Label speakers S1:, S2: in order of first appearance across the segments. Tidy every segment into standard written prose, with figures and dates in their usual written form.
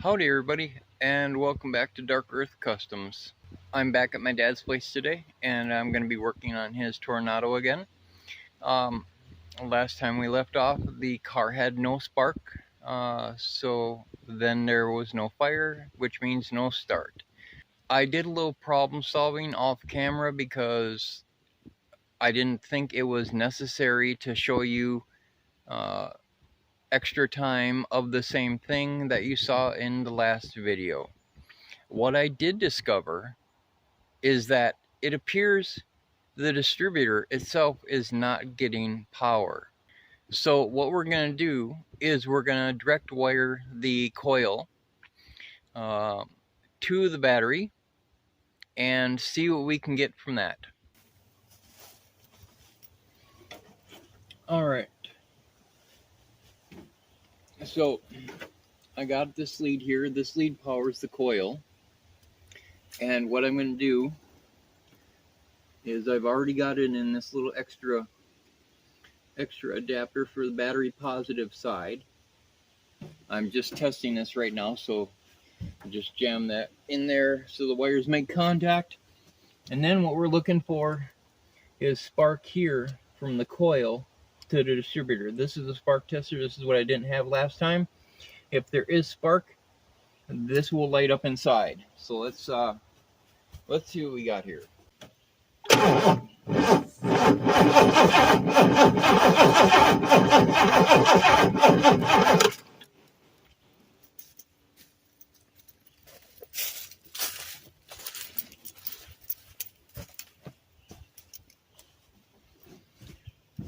S1: Howdy everybody, and welcome back to Dark Earth Customs. I'm back at my dad's place today, and I'm going to be working on his Toronado again. Um, Last time we left off, the car had no spark, so then there was no fire, which means no start. I did a little problem solving off camera because I didn't think it was necessary to show you extra time of the same thing that you saw in the last video. What I did discover is that it appears the distributor itself is not getting power. So what we're going to do is we're going to direct wire the coil to the battery and see what we can get from that. All right. So I got this lead here. This lead powers the coil. And what I'm going to do is I've already got it in this little extra adapter for the battery positive side. I'm just testing this right now, so just jam that in there so the wires make contact. And then what we're looking for is spark here from the coil to the distributor. This is a spark tester. This is what I didn't have last time. If there is spark, this will light up inside. So let's see what we got here.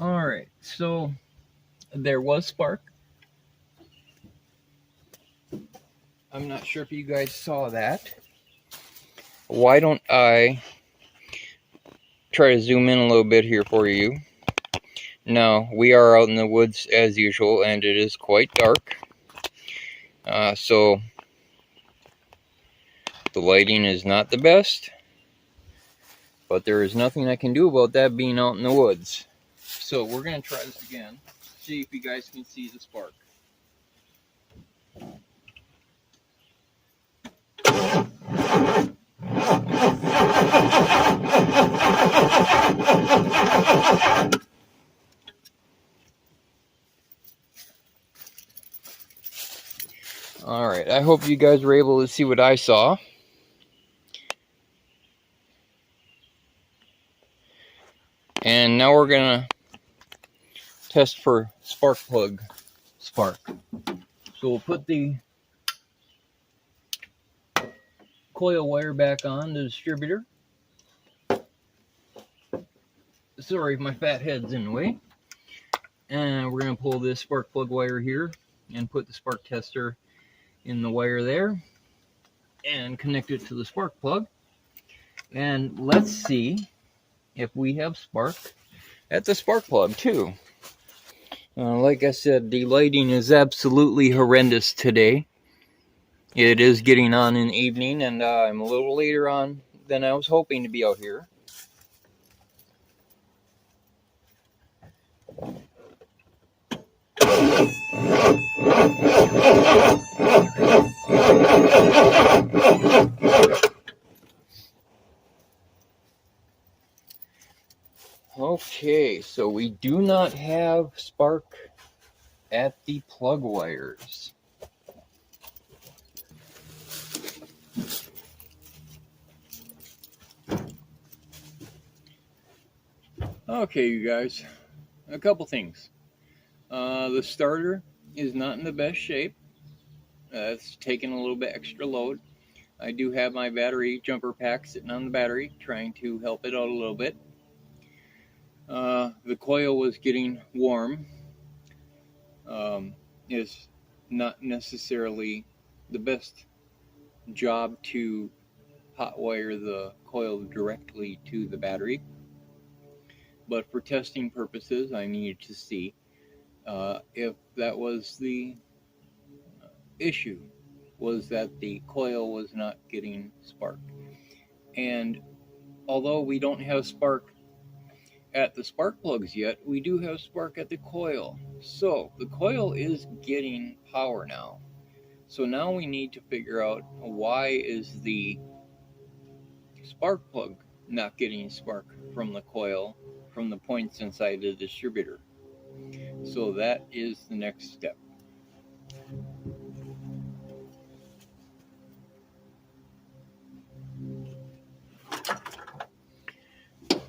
S1: All right, so there was spark. I'm not sure if you guys saw that. Why don't I try to zoom in a little bit here for you? Now, we are out in the woods as usual, and it is quite dark. So the lighting is not the best, but there is nothing I can do about that being out in the woods. So we're going to try this again, see if you guys can see the spark. Alright, I hope you guys were able to see what I saw. And now we're going to test for spark plug spark. So we'll put the coil wire back on the distributor. Sorry, my fat head's in the way. And we're going to pull this spark plug wire here and put the spark tester in the wire there and connect it to the spark plug. And let's see if we have spark at the spark plug too. Like I said, the lighting is absolutely horrendous today. It is getting on in the evening, and I'm a little later on than I was hoping to be out here. Okay, so we do not have spark at the plug wires. Okay, you guys, a couple things. The starter is not in the best shape. It's taking a little bit extra load. I do have my battery jumper pack sitting on the battery, trying to help it out a little bit. The coil was getting warm. Is not necessarily the best job to hot wire the coil directly to the battery, but for testing purposes I needed to see if that was the issue, was that the coil was not getting spark. And although we don't have spark at the spark plugs yet, we do have spark at the coil. So the coil is getting power now. So now we need to figure out why is the spark plug not getting spark from the coil from the points inside the distributor. So that is the next step.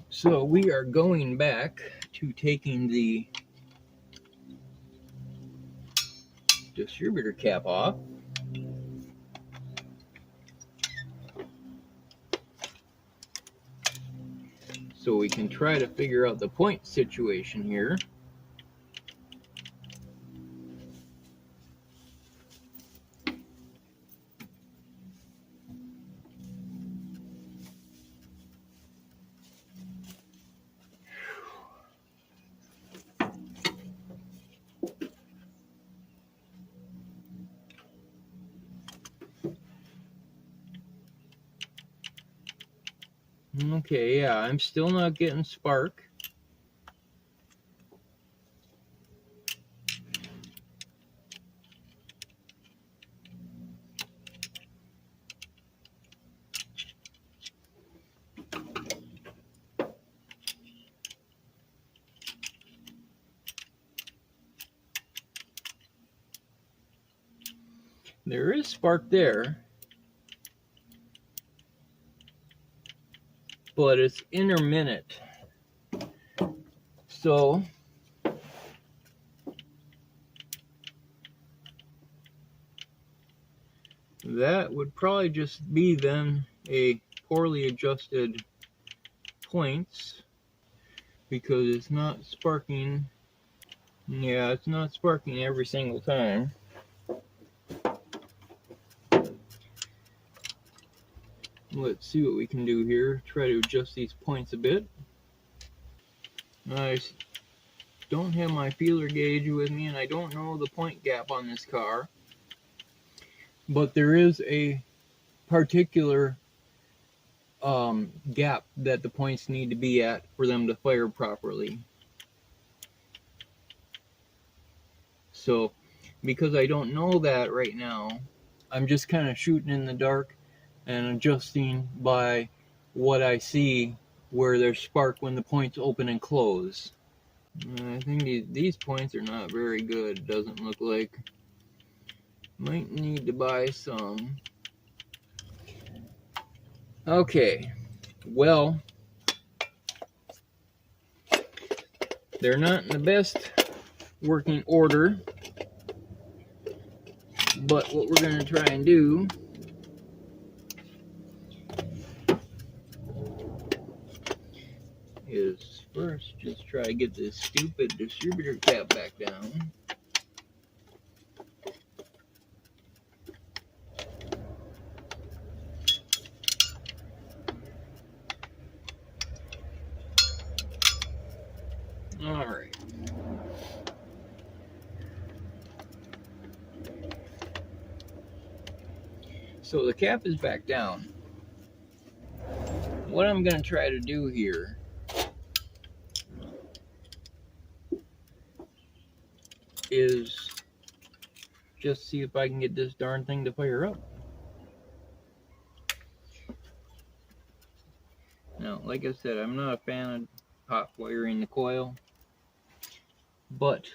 S1: So we are going back to taking the distributor cap off. So we can try to figure out the point situation here. Okay, yeah, I'm still not getting spark. There is spark there, but it's intermittent. So that would probably just be then a poorly adjusted points, because it's not sparking. Yeah, it's not sparking every single time. Let's see what we can do here. Try to adjust these points a bit. I don't have my feeler gauge with me, and I don't know the point gap on this car, but there is a particular gap that the points need to be at for them to fire properly. So because I don't know that right now, I'm just kind of shooting in the dark and adjusting by what I see where there's spark when the points open and close. I think these points are not very good, doesn't look like. Might need to buy some. Okay, well, they're not in the best working order, but what we're going to try and do is first just try to get this stupid distributor cap back down. All right. So the cap is back down. What I'm going to try to do here is just see if I can get this darn thing to fire up. Now, like I said, I'm not a fan of hot wiring the coil, but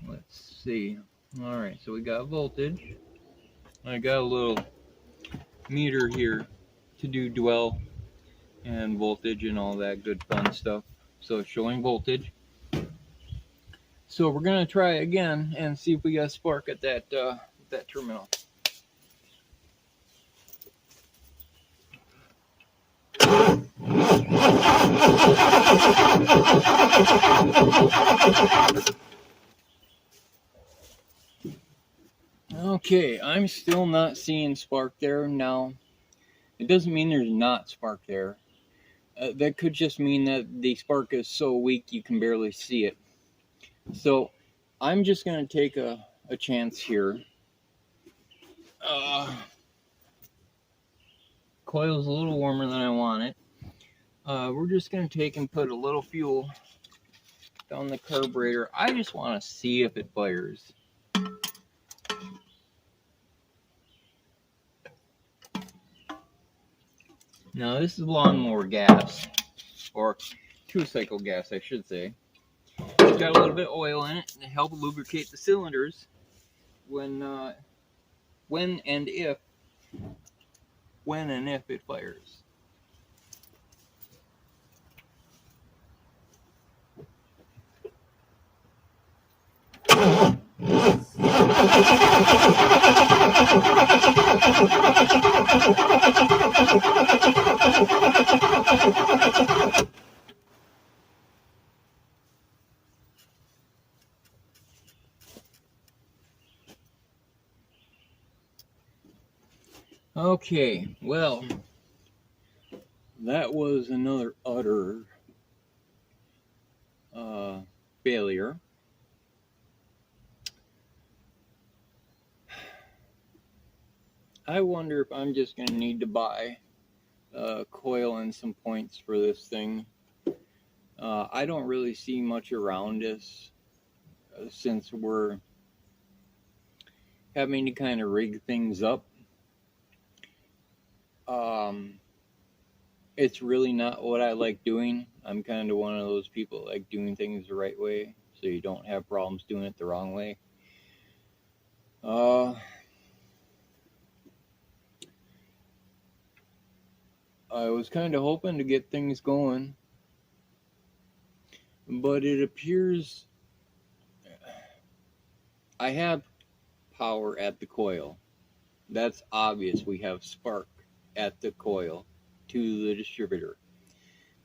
S1: let's see. All right, so we got voltage. I got a little meter here to do dwell and voltage and all that good fun stuff. So it's showing voltage. So we're gonna try again and see if we got spark at that terminal. Okay, I'm still not seeing spark there. Now, it doesn't mean there's not spark there. That could just mean that the spark is so weak you can barely see it. So I'm just going to take a chance here. coil's a little warmer than I want it. We're just going to take and put a little fuel down the carburetor. I just want to see if it fires. Now this is lawnmower gas, or 2-cycle gas I should say. It's got a little bit of oil in it to help lubricate the cylinders when and if it fires. Okay, well, that was another utter failure. I wonder if I'm just going to need to buy a coil and some points for this thing. I don't really see much around us since we're having to kind of rig things up. It's really not what I like doing. I'm kind of one of those people that like doing things the right way, so you don't have problems doing it the wrong way. I was kind of hoping to get things going, but it appears I have power at the coil. That's obvious. We have spark at the coil to the distributor.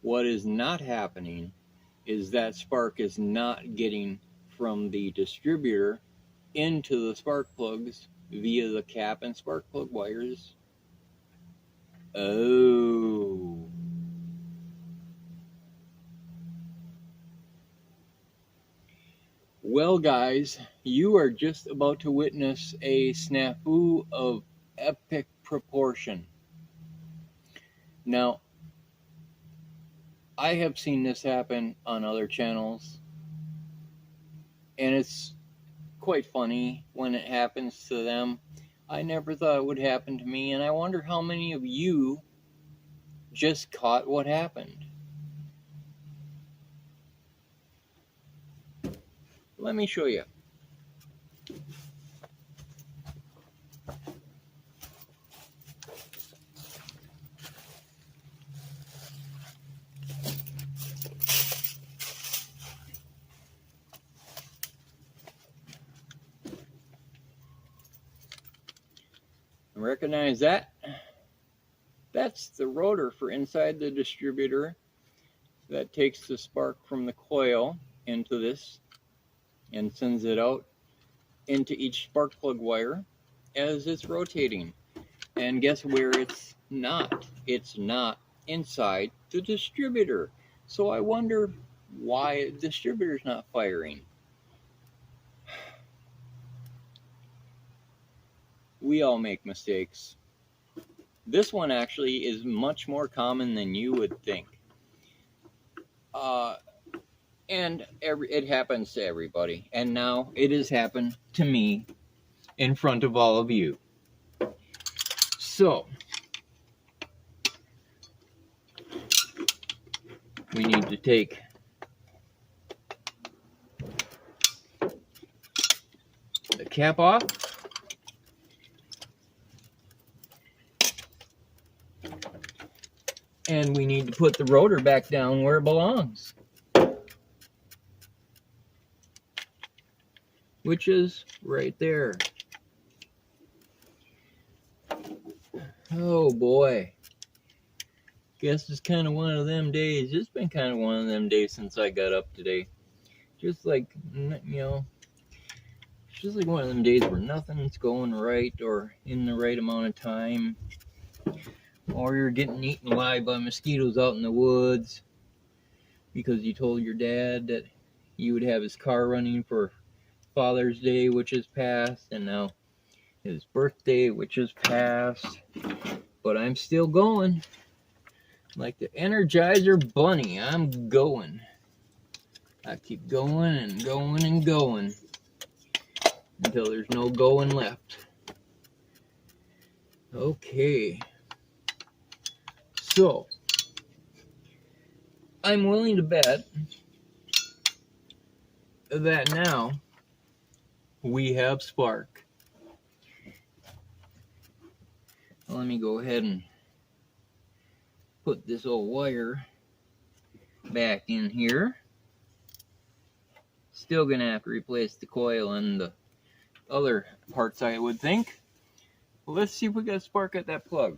S1: What is not happening is that spark is not getting from the distributor into the spark plugs via the cap and spark plug wires. Oh. Well, guys, you are just about to witness a snafu of epic proportion. Now, I have seen this happen on other channels, and it's quite funny when it happens to them. I never thought it would happen to me, and I wonder how many of you just caught what happened. Let me show you. Recognize that? That's the rotor for inside the distributor that takes the spark from the coil into this and sends it out into each spark plug wire as it's rotating. And guess where it's not? It's not inside the distributor. So I wonder why the distributor's not firing. We all make mistakes. This one actually is much more common than you would think. And it happens to everybody. And now it has happened to me in front of all of you. So, we need to take the cap off. And we need to put the rotor back down where it belongs, which is right there. Oh boy. Guess it's kind of one of them days. It's been kind of one of them days since I got up today. Just like, you know, it's just like one of them days where nothing's going right or in the right amount of time. Or you're getting eaten alive by mosquitoes out in the woods because you told your dad that you would have his car running for Father's Day, which is past, and now his birthday, which is past. But I'm still going. Like the Energizer Bunny, I'm going. I keep going and going and going until there's no going left. Okay. So, I'm willing to bet that now we have spark. Let me go ahead and put this old wire back in here. Still gonna have to replace the coil and the other parts, I would think. Well, let's see if we got spark at that plug.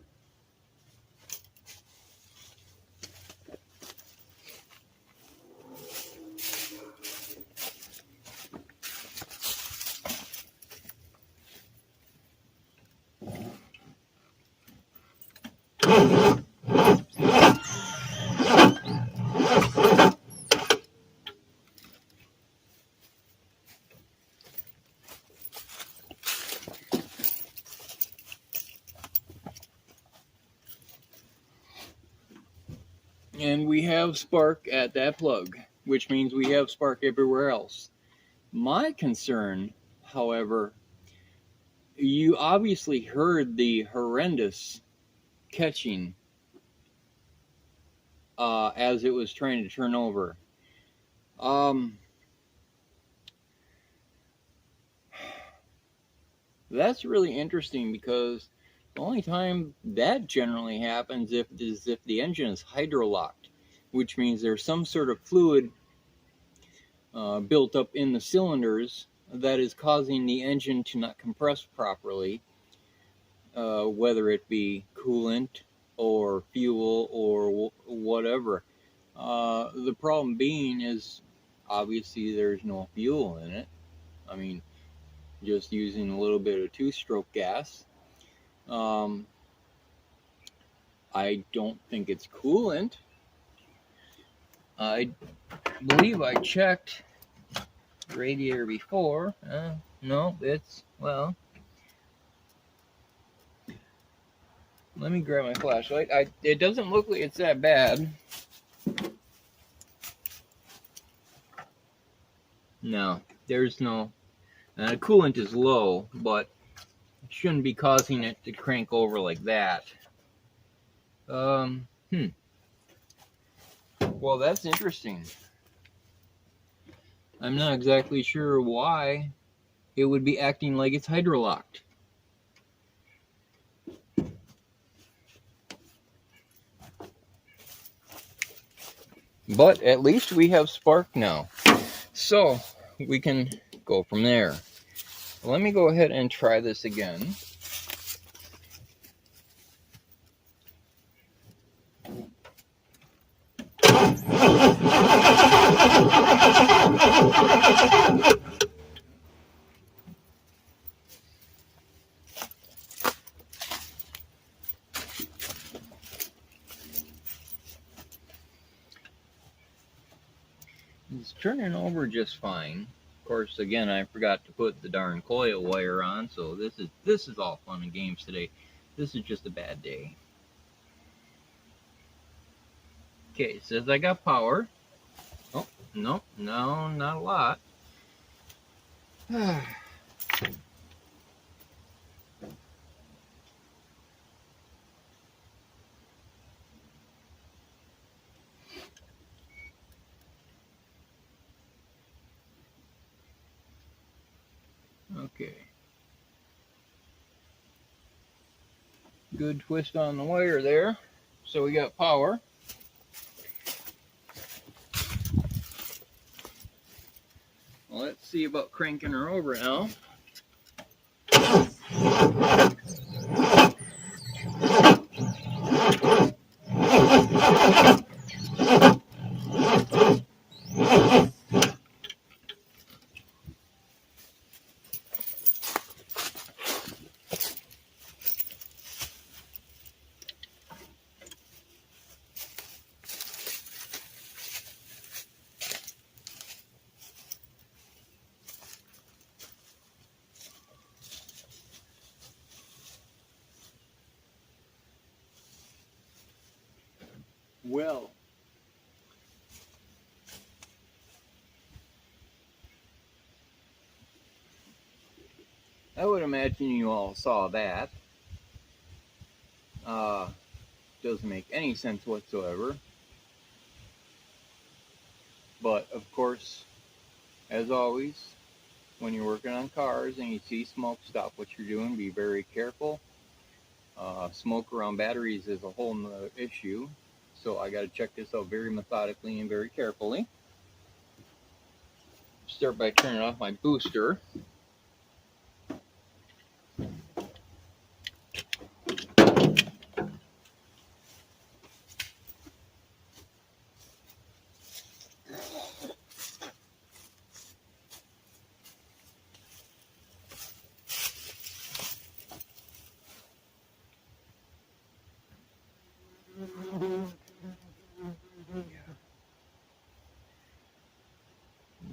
S1: And we have spark at that plug, which means we have spark everywhere else. My concern, however, you obviously heard the horrendous catching as it was trying to turn over. That's really interesting because the only time that generally happens is if the engine is hydrolocked, which means there's some sort of fluid built up in the cylinders that is causing the engine to not compress properly, whether it be coolant or fuel or whatever. The problem being is obviously there's no fuel in it. I mean, just using a little bit of two-stroke gas. I don't think it's coolant. I believe I checked the radiator before. No, it's, well, let me grab my flashlight. It doesn't look like it's that bad. No, there's no, coolant is low, but it shouldn't be causing it to crank over like that. Well, that's interesting. I'm not exactly sure why it would be acting like it's hydrolocked. But at least we have spark now. So we can go from there. Let me go ahead and try this again. It's turning over just fine. Of course, again, I forgot to put the darn coil wire on, so this is all fun and games today. This is just a bad day. Okay, it says I got power. Oh, no, not a lot. Okay. Good twist on the wire there. So we got power. Well, let's see about cranking her over now. Well, I would imagine you all saw that. Doesn't make any sense whatsoever. But of course, as always, when you're working on cars and you see smoke, stop what you're doing. Be very careful. Smoke around batteries is a whole nother issue. So I got to check this out very methodically and very carefully. Start by turning off my booster.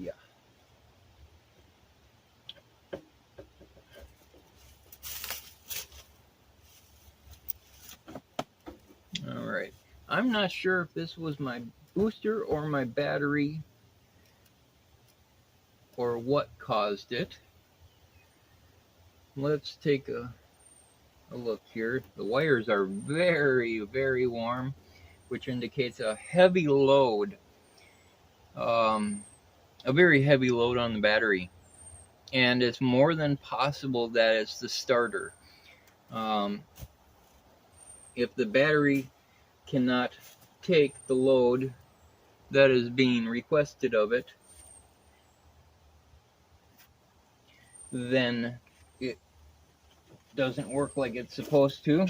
S1: Yeah. All right. I'm not sure if this was my booster or my battery or what caused it. Let's take a look here. The wires are very, very warm, which indicates a heavy load. A very heavy load on the battery. And it's more than possible that it's the starter. If the battery cannot take the load that is being requested of it, then it doesn't work like it's supposed to,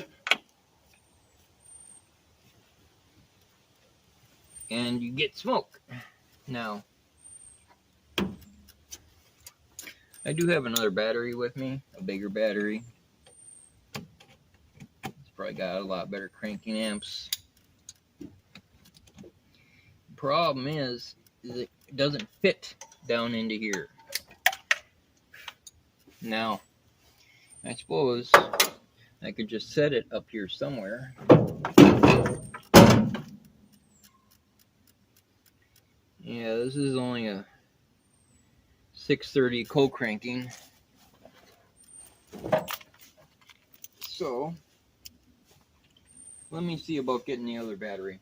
S1: and you get smoke. Now, I do have another battery with me, a bigger battery. It's probably got a lot better cranking amps. The problem is it doesn't fit down into here. Now, I suppose I could just set it up here somewhere. Yeah, this is only a 630 co-cranking. So, let me see about getting the other battery.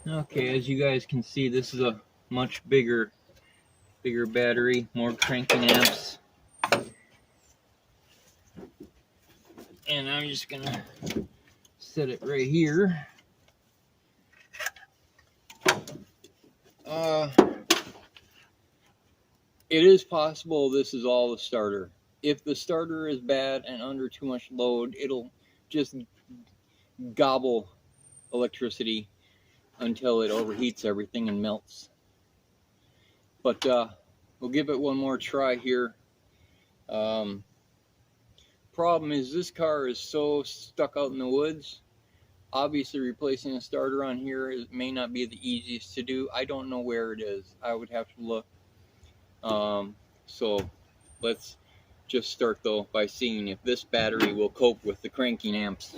S1: Okay, as you guys can see, this is a much bigger battery, more cranking amps. And I'm just gonna set it right here. It is possible this is all the starter. If the starter is bad and under too much load, it'll just gobble electricity until it overheats everything and melts. But we'll give it one more try here. Problem is, this car is so stuck out in the woods. Obviously, replacing a starter on here may not be the easiest to do. I don't know where it is. I would have to look. So let's just start though by seeing if this battery will cope with the cranking amps.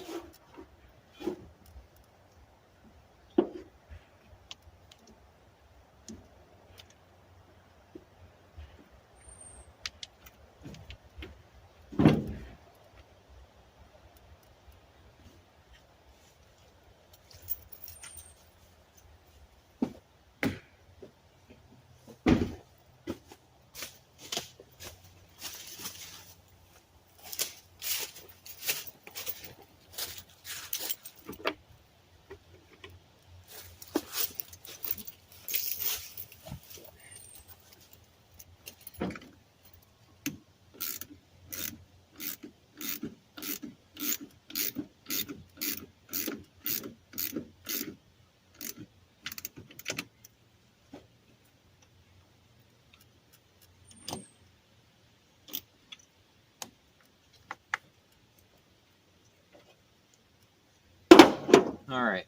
S1: All right.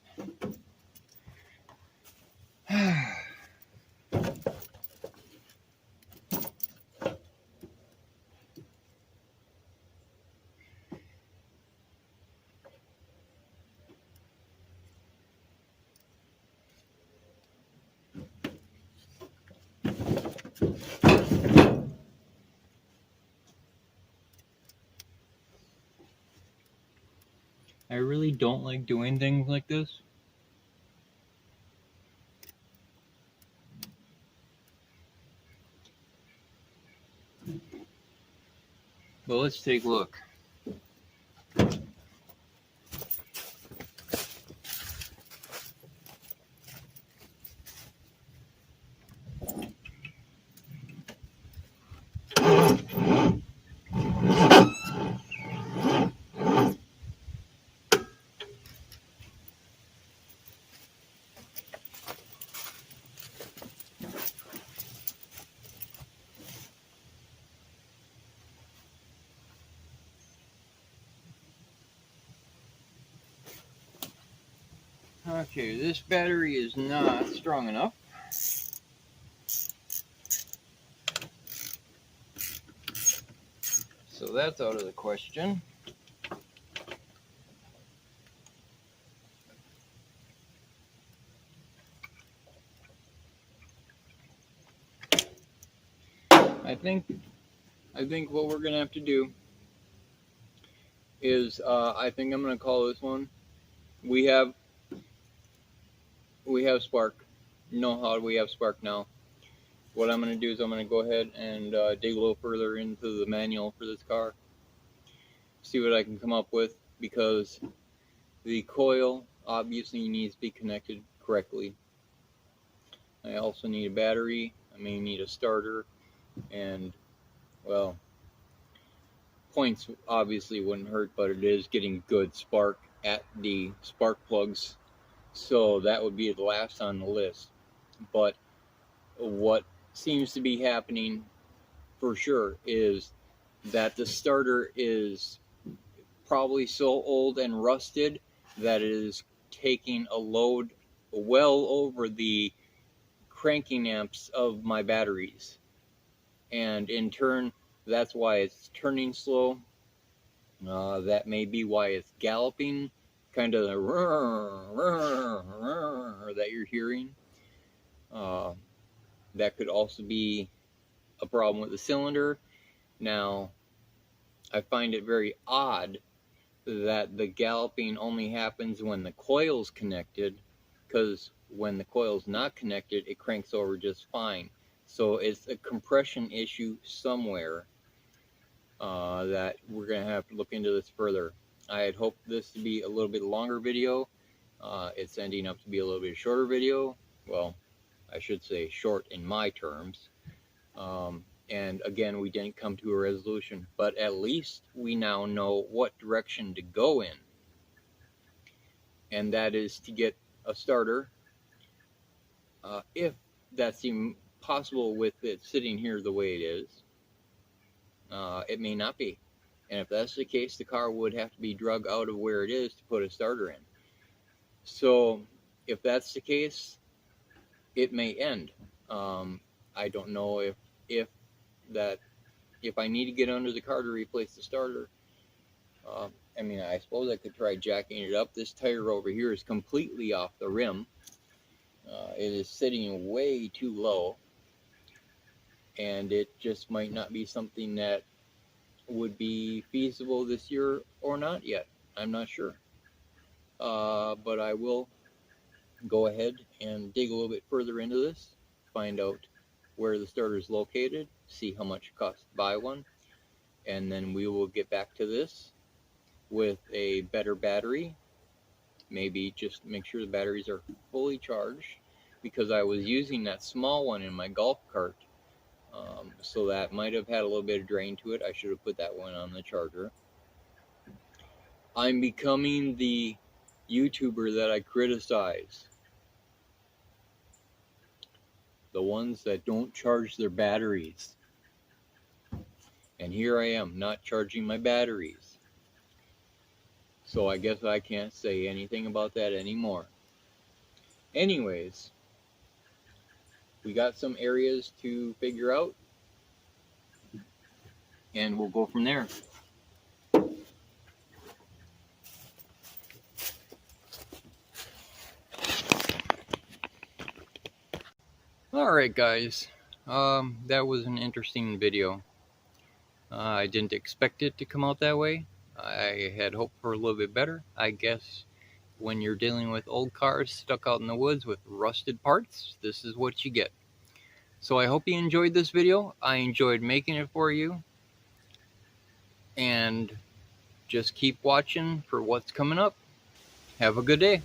S1: I really don't like doing things like this. But let's take a look. Okay, this battery is not strong enough. So that's out of the question. I think what we're gonna have to do is I think I'm gonna call this one. We have spark. You know how we have spark now. What I'm gonna do is I'm gonna go ahead and dig a little further into the manual for this car, see what I can come up with, because the coil obviously needs to be connected correctly. I also need a battery. I may need a starter, and well, points obviously wouldn't hurt, but it is getting good spark at the spark plugs, so that would be the last on the list. But what seems to be happening for sure is that the starter is probably so old and rusted that it is taking a load well over the cranking amps of my batteries, and in turn that's why it's turning slow. That may be why it's galloping, kind of the that you're hearing. That could also be a problem with the cylinder. Now, I find it very odd that the galloping only happens when the coil's connected, because when the coil's not connected, it cranks over just fine. So it's a compression issue somewhere that we're going to have to look into this further. I had hoped this to be a little bit longer video. It's ending up to be a little bit shorter video. Well, I should say short in my terms. And again, we didn't come to a resolution, but at least we now know what direction to go in. And that is to get a starter. If that's even possible with it sitting here the way it is, it may not be. And if that's the case, the car would have to be drug out of where it is to put a starter in. So if that's the case, it may end. I don't know if I need to get under the car to replace the starter. I mean, I suppose I could try jacking it up. This tire over here is completely off the rim. It is sitting way too low, and it just might not be something that would be feasible this year or not yet. I'm not sure. But I will go ahead and dig a little bit further into this, find out where the starter is located, see how much it costs to buy one, and then we will get back to this with a better battery. Maybe just make sure the batteries are fully charged, because I was using that small one in my golf cart, so that might have had a little bit of drain to it. I should have put that one on the charger. I'm becoming the YouTuber that I criticize. The ones that don't charge their batteries. And here I am, not charging my batteries. So I guess I can't say anything about that anymore. Anyways, we got some areas to figure out, and we'll go from there. Alright guys, that was an interesting video. I didn't expect it to come out that way. I had hoped for a little bit better. I guess when you're dealing with old cars stuck out in the woods with rusted parts, this is what you get. So I hope you enjoyed this video. I enjoyed making it for you. And just keep watching for what's coming up. Have a good day.